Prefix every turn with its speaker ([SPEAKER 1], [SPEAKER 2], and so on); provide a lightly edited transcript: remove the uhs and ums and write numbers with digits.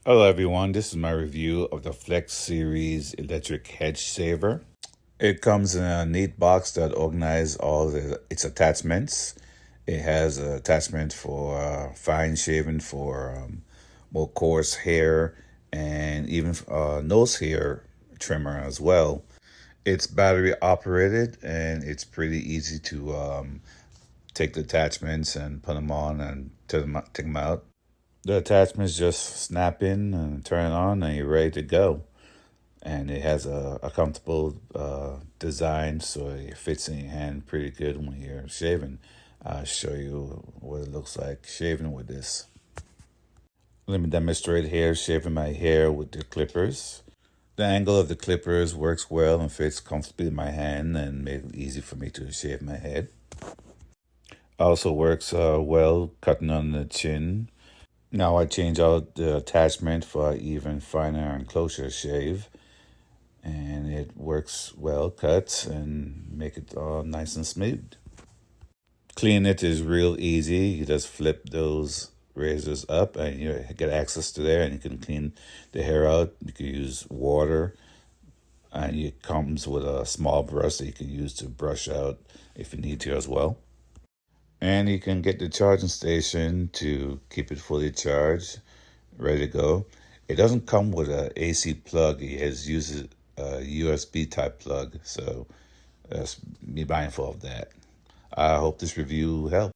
[SPEAKER 1] Hello everyone, this is my review of the FlexSeries Electric Hair Shaver. It comes in a neat box that organizes all its attachments. It has an attachment for fine shaving for more coarse hair and even nose hair trimmer as well. It's battery operated and it's pretty easy to take the attachments and put them on and take them out. The attachments just snap in and turn it on, and you're ready to go. And it has a comfortable design, so it fits in your hand pretty good when you're shaving. I'll show you what it looks like shaving with this. Let me demonstrate here shaving my hair with the clippers. The angle of the clippers works well and fits comfortably in my hand and makes it easy for me to shave my head. Also works well cutting on the chin. Now I change out the attachment for an even finer and closer shave, and it works well, cuts and make it all nice and smooth. Cleaning it is real easy. You just flip those razors up and you get access to there, and you can clean the hair out. You can use water, and it comes with a small brush that you can use to brush out if you need to as well. And you can get the charging station to keep it fully charged, ready to go. It doesn't come with an AC plug. It uses a USB type plug, so be mindful of that. I hope this review helped.